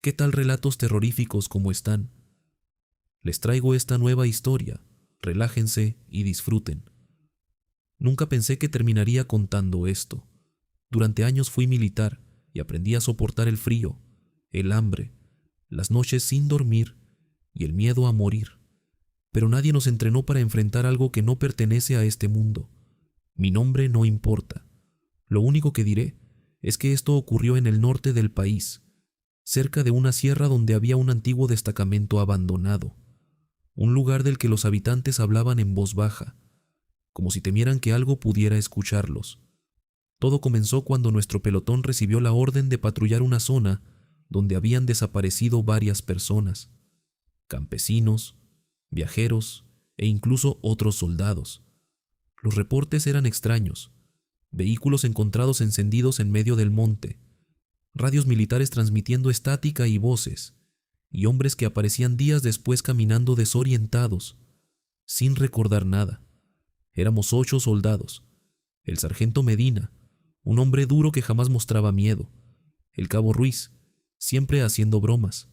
¿Qué tal relatos terroríficos como están? Les traigo esta nueva historia. Relájense y disfruten. Nunca pensé que terminaría contando esto. Durante años fui militar y aprendí a soportar el frío, el hambre, las noches sin dormir y el miedo a morir. Pero nadie nos entrenó para enfrentar algo que no pertenece a este mundo. Mi nombre no importa. Lo único que diré es que esto ocurrió en el norte del país, cerca de una sierra donde había un antiguo destacamento abandonado, un lugar del que los habitantes hablaban en voz baja, como si temieran que algo pudiera escucharlos. Todo comenzó cuando nuestro pelotón recibió la orden de patrullar una zona donde habían desaparecido varias personas, campesinos, viajeros e incluso otros soldados. Los reportes eran extraños: vehículos encontrados encendidos en medio del monte, radios militares transmitiendo estática y voces, y hombres que aparecían días después caminando desorientados, sin recordar nada. Éramos 8 soldados: el sargento Medina, un hombre duro que jamás mostraba miedo; el cabo Ruiz, siempre haciendo bromas;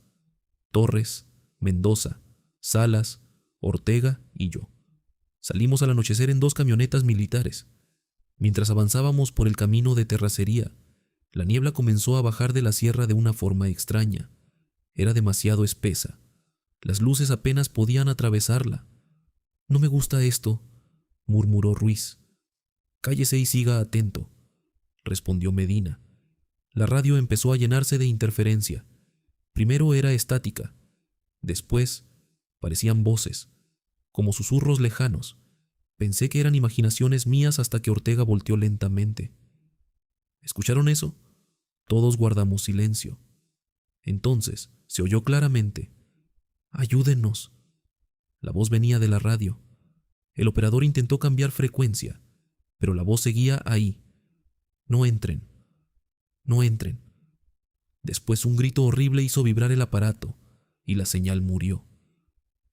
Torres, Mendoza, Salas, Ortega y yo. Salimos al anochecer en 2 camionetas militares. Mientras avanzábamos por el camino de terracería, la niebla comenzó a bajar de la sierra de una forma extraña. Era demasiado espesa. Las luces apenas podían atravesarla. «No me gusta esto», murmuró Ruiz. «Cállese y siga atento», respondió Medina. La radio empezó a llenarse de interferencia. Primero era estática. Después parecían voces, como susurros lejanos. Pensé que eran imaginaciones mías hasta que Ortega volteó lentamente. ¿Escucharon eso? Todos guardamos silencio. Entonces se oyó claramente: «Ayúdenos». La voz venía de la radio. El operador intentó cambiar frecuencia, pero la voz seguía ahí: «No entren, no entren». Después un grito horrible hizo vibrar el aparato y la señal murió.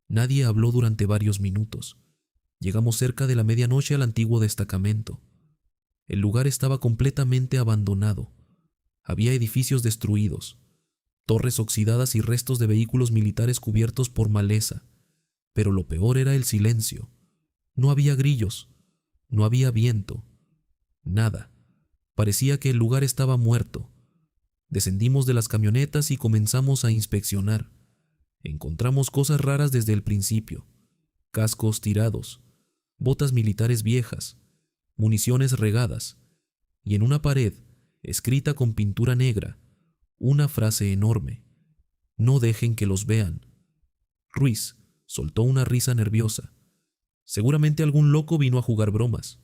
Nadie habló durante varios minutos. Llegamos cerca de la medianoche al antiguo destacamento. El lugar estaba completamente abandonado. Había edificios destruidos, torres oxidadas y restos de vehículos militares cubiertos por maleza. Pero lo peor era el silencio. No había grillos, no había viento, nada. Parecía que el lugar estaba muerto. Descendimos de las camionetas y comenzamos a inspeccionar. Encontramos cosas raras desde el principio: cascos tirados, botas militares viejas, municiones regadas, y en una pared, escrita con pintura negra, una frase enorme: «No dejen que los vean». Ruiz soltó una risa nerviosa. Seguramente algún loco vino a jugar bromas,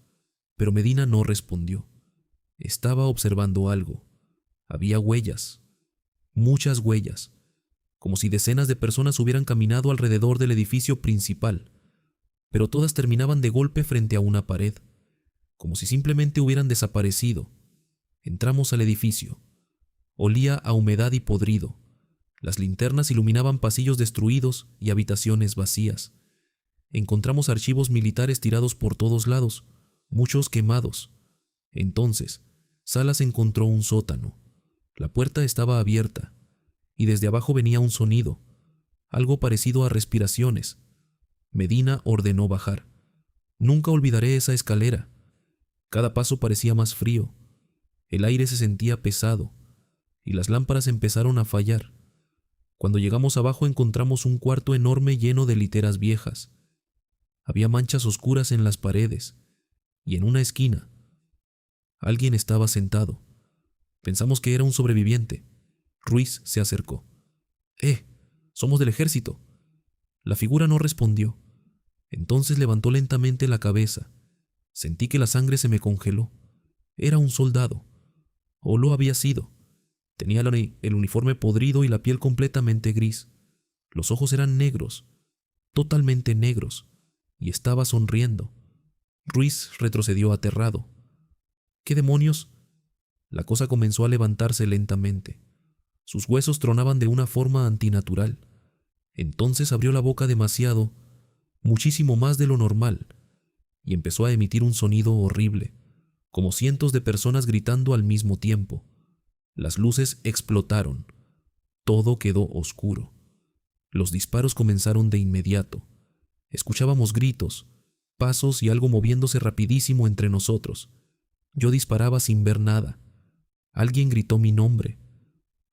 pero Medina no respondió. Estaba observando algo. Había huellas, muchas huellas, como si decenas de personas hubieran caminado alrededor del edificio principal, pero todas terminaban de golpe frente a una pared, como si simplemente hubieran desaparecido. Entramos al edificio. Olía a humedad y podrido. Las linternas iluminaban pasillos destruidos y habitaciones vacías. Encontramos archivos militares tirados por todos lados, muchos quemados. Entonces, Salas encontró un sótano. La puerta estaba abierta, y desde abajo venía un sonido, algo parecido a respiraciones. Medina ordenó bajar. Nunca olvidaré esa escalera. Cada paso parecía más frío. El aire se sentía pesado, y las lámparas empezaron a fallar. Cuando llegamos abajo encontramos un cuarto enorme lleno de literas viejas. Había manchas oscuras en las paredes, y en una esquina alguien estaba sentado. Pensamos que era un sobreviviente. Ruiz se acercó. Somos del ejército». La figura no respondió. Entonces levantó lentamente la cabeza. Sentí que la sangre se me congeló. Era un soldado, o lo había sido. Tenía el uniforme podrido y la piel completamente gris. Los ojos eran negros, totalmente negros, y estaba sonriendo. Ruiz retrocedió aterrado. «¿Qué demonios?». La cosa comenzó a levantarse lentamente. Sus huesos tronaban de una forma antinatural. Entonces abrió la boca demasiado, muchísimo más de lo normal, y empezó a emitir un sonido horrible, como cientos de personas gritando al mismo tiempo. Las luces explotaron. Todo quedó oscuro. Los disparos comenzaron de inmediato. Escuchábamos gritos, pasos y algo moviéndose rapidísimo entre nosotros. Yo disparaba sin ver nada. Alguien gritó mi nombre.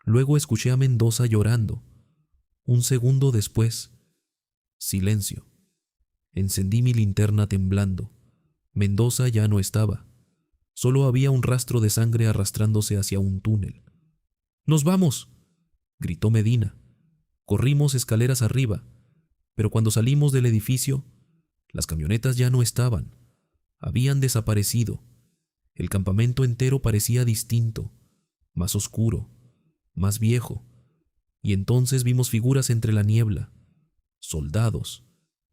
Luego escuché a Mendoza llorando. Un segundo después, silencio. Encendí mi linterna temblando. Mendoza ya no estaba. Solo había un rastro de sangre arrastrándose hacia un túnel. ¡Nos vamos!, gritó Medina. Corrimos escaleras arriba, pero cuando salimos del edificio, las camionetas ya no estaban. Habían desaparecido. El campamento entero parecía distinto, más oscuro, más viejo, y entonces vimos figuras entre la niebla, soldados,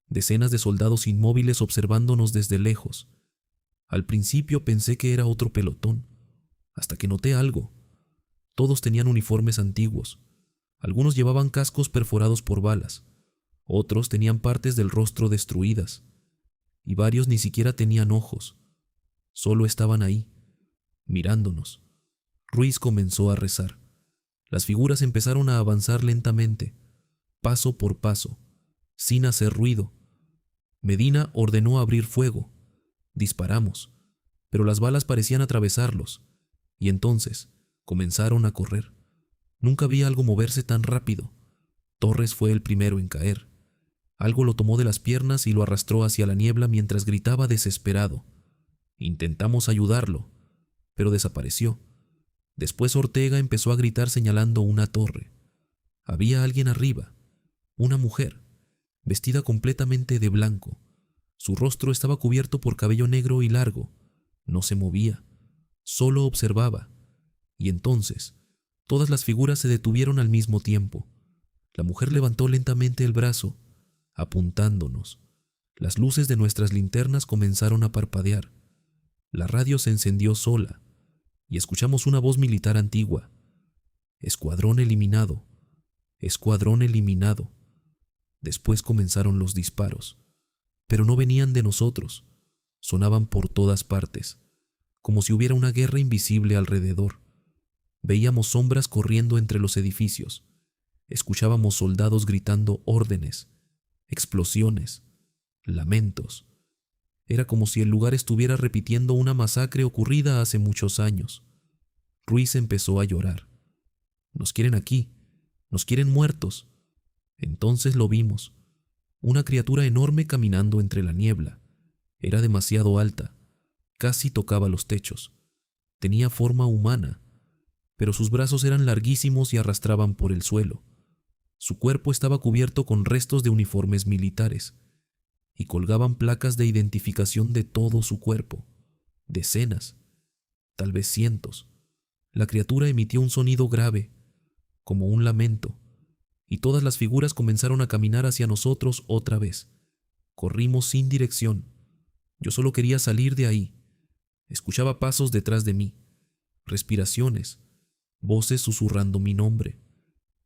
decenas de soldados inmóviles observándonos desde lejos. Al principio pensé que era otro pelotón, hasta que noté algo. Todos tenían uniformes antiguos. Algunos llevaban cascos perforados por balas, otros tenían partes del rostro destruidas, y varios ni siquiera tenían ojos. Solo estaban ahí, mirándonos. Ruiz comenzó a rezar. Las figuras empezaron a avanzar lentamente, paso por paso, sin hacer ruido. Medina ordenó abrir fuego. Disparamos, pero las balas parecían atravesarlos, y entonces comenzaron a correr. Nunca vi algo moverse tan rápido. Torres fue el primero en caer. Algo lo tomó de las piernas y lo arrastró hacia la niebla mientras gritaba desesperado. Intentamos ayudarlo, pero desapareció. Después Ortega empezó a gritar señalando una torre. Había alguien arriba, una mujer, vestida completamente de blanco. Su rostro estaba cubierto por cabello negro y largo. No se movía, solo observaba. Y entonces, todas las figuras se detuvieron al mismo tiempo. La mujer levantó lentamente el brazo, apuntándonos. Las luces de nuestras linternas comenzaron a parpadear. La radio se encendió sola, y escuchamos una voz militar antigua. Escuadrón eliminado. Escuadrón eliminado. Después comenzaron los disparos, pero no venían de nosotros. Sonaban por todas partes, como si hubiera una guerra invisible alrededor. Veíamos sombras corriendo entre los edificios. Escuchábamos soldados gritando órdenes, explosiones, lamentos. Era como si el lugar estuviera repitiendo una masacre ocurrida hace muchos años. Ruiz empezó a llorar. Nos quieren aquí, nos quieren muertos. Entonces lo vimos. Una criatura enorme caminando entre la niebla. Era demasiado alta, casi tocaba los techos. Tenía forma humana, pero sus brazos eran larguísimos y arrastraban por el suelo. Su cuerpo estaba cubierto con restos de uniformes militares, y colgaban placas de identificación de todo su cuerpo. Decenas, tal vez cientos. La criatura emitió un sonido grave, como un lamento, y todas las figuras comenzaron a caminar hacia nosotros otra vez. Corrimos sin dirección. Yo solo quería salir de ahí. Escuchaba pasos detrás de mí, respiraciones, voces susurrando mi nombre.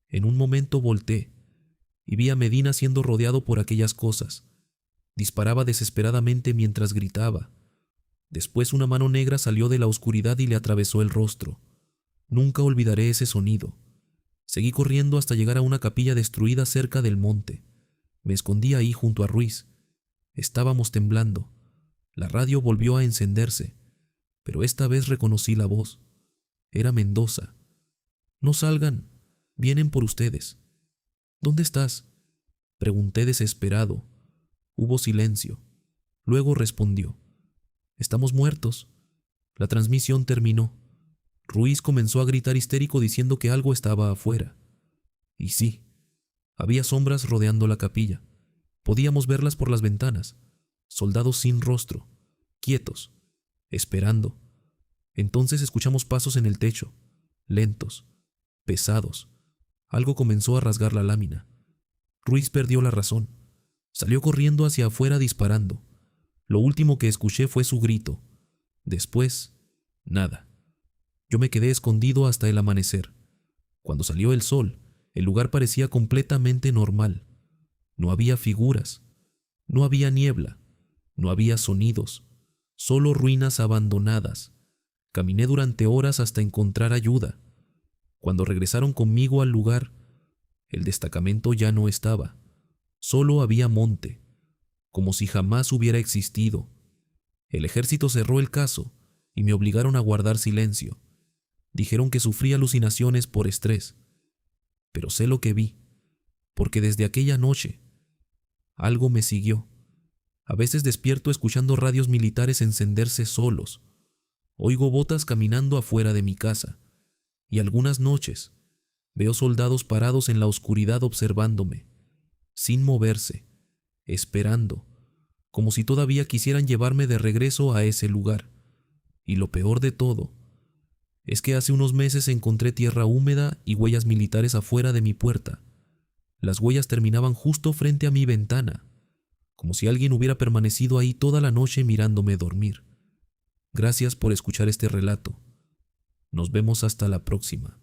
En un momento volteé y vi a Medina siendo rodeado por aquellas cosas. Disparaba desesperadamente mientras gritaba. Después una mano negra salió de la oscuridad y le atravesó el rostro. Nunca olvidaré ese sonido. Seguí corriendo hasta llegar a una capilla destruida cerca del monte. Me escondí ahí junto a Ruiz. Estábamos temblando. La radio volvió a encenderse, pero esta vez reconocí la voz. Era Mendoza. «No salgan, vienen por ustedes». «¿Dónde estás?», pregunté desesperado. Hubo silencio. Luego respondió: «Estamos muertos». La transmisión terminó. Ruiz comenzó a gritar histérico diciendo que algo estaba afuera. Y sí, había sombras rodeando la capilla. Podíamos verlas por las ventanas. Soldados sin rostro, quietos, esperando. Entonces escuchamos pasos en el techo, lentos, pesados. Algo comenzó a rasgar la lámina. Ruiz perdió la razón. Salió corriendo hacia afuera disparando. Lo último que escuché fue su grito. Después, nada. Yo me quedé escondido hasta el amanecer. Cuando salió el sol, el lugar parecía completamente normal. No había figuras, no había niebla, no había sonidos, solo ruinas abandonadas. Caminé durante horas hasta encontrar ayuda. Cuando regresaron conmigo al lugar, El destacamento ya no estaba. Solo había monte, como si jamás hubiera existido. El ejército cerró el caso y me obligaron a guardar silencio. Dijeron que sufrí alucinaciones por estrés. Pero sé lo que vi, porque desde aquella noche algo me siguió. A veces despierto escuchando radios militares encenderse solos. Oigo botas caminando afuera de mi casa. Y algunas noches veo soldados parados en la oscuridad observándome, sin moverse, esperando, como si todavía quisieran llevarme de regreso a ese lugar. Y lo peor de todo es que hace unos meses encontré tierra húmeda y huellas militares afuera de mi puerta. Las huellas terminaban justo frente a mi ventana, como si alguien hubiera permanecido ahí toda la noche mirándome dormir. Gracias por escuchar este relato. Nos vemos hasta la próxima.